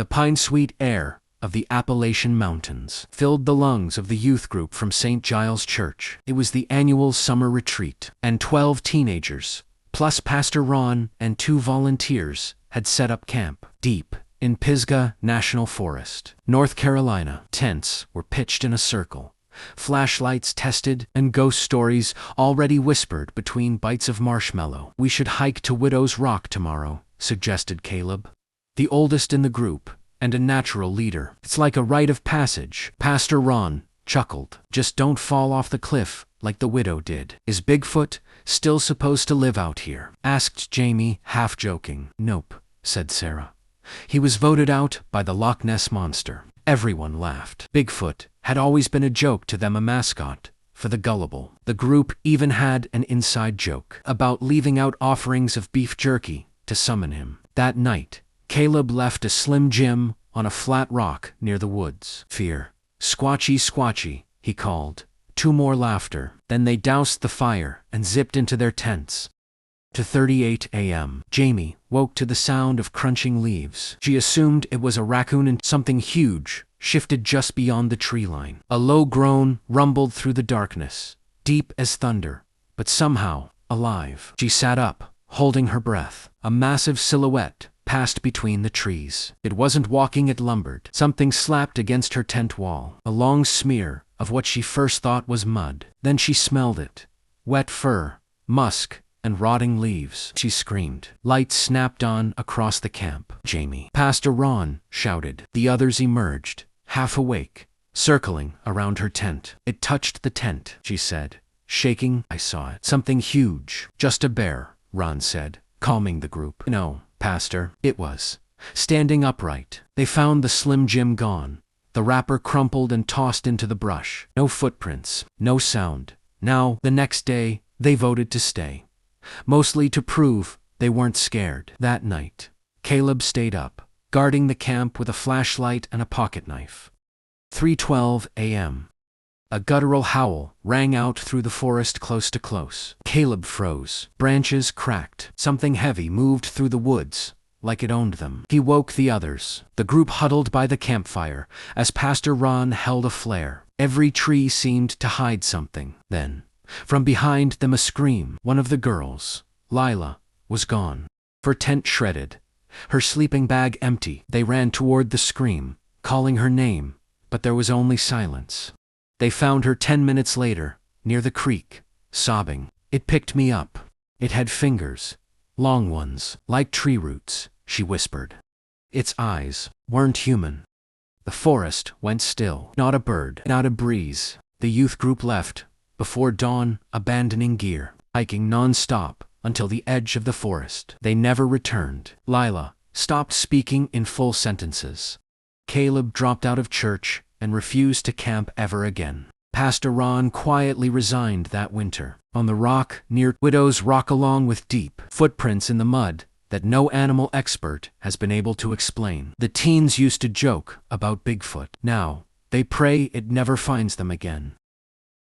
The pine-sweet air of the Appalachian Mountains filled the lungs of the youth group from St. Giles Church. It was the annual summer retreat, and 12 teenagers, plus Pastor Ron and 2 volunteers, had set up camp deep in Pisgah National Forest, North Carolina. Tents were pitched in a circle, flashlights tested, and ghost stories already whispered between bites of marshmallow. "We should hike to Widow's Rock tomorrow," suggested Caleb, the oldest in the group and a natural leader. "It's like a rite of passage." Pastor Ron chuckled. "Just don't fall off the cliff like the widow did." "Is Bigfoot still supposed to live out here?" asked Jamie, half joking. "Nope," said Sarah. "He was voted out by the Loch Ness Monster." Everyone laughed. Bigfoot had always been a joke to them, a mascot for the gullible. The group even had an inside joke about leaving out offerings of beef jerky to summon him. That night, Caleb left a Slim Jim on a flat rock near the woods. "Fear. Squatchy, squatchy," he called. 2 more laughter. Then they doused the fire and zipped into their tents. 2:38 a.m. Jamie woke to the sound of crunching leaves. She assumed it was a raccoon, and something huge shifted just beyond the tree line. A low groan rumbled through the darkness, deep as thunder, but somehow alive. She sat up, holding her breath. A massive silhouette passed between the trees. It wasn't walking, it lumbered. Something slapped against her tent wall, a long smear of what she first thought was mud. Then she smelled it. Wet fur, musk, and rotting leaves. She screamed. Lights snapped on across the camp. "Jamie!" Pastor Ron shouted. The others emerged, half awake, circling around her tent. "It touched the tent," she said, shaking. "I saw it. Something huge." "Just a bear," Ron said, calming the group. "No, Pastor, it was." Standing upright, they found the Slim Jim gone, the wrapper crumpled and tossed into the brush. No footprints, no sound. Now, the next day, they voted to stay. Mostly to prove they weren't scared. That night, Caleb stayed up, guarding the camp with a flashlight and a pocket knife. 3:12 a.m. A guttural howl rang out through the forest close to close. Caleb froze. Branches cracked. Something heavy moved through the woods, like it owned them. He woke the others. The group huddled by the campfire as Pastor Ron held a flare. Every tree seemed to hide something. Then, from behind them, a scream. One of the girls, Lila, was gone. Her tent shredded, her sleeping bag empty. They ran toward the scream, calling her name, but there was only silence. They found her 10 minutes later, near the creek, sobbing. "It picked me up. It had fingers, long ones, like tree roots," she whispered. Its eyes weren't human. The forest went still. Not a bird, not a breeze. The youth group left before dawn, abandoning gear, hiking non-stop until the edge of the forest. They never returned. Lila stopped speaking in full sentences. Caleb dropped out of church and refused to camp ever again. Pastor Ron quietly resigned that winter. On the rock near Widow's Rock, along with deep footprints in the mud that no animal expert has been able to explain. The teens used to joke about Bigfoot. Now, they pray it never finds them again.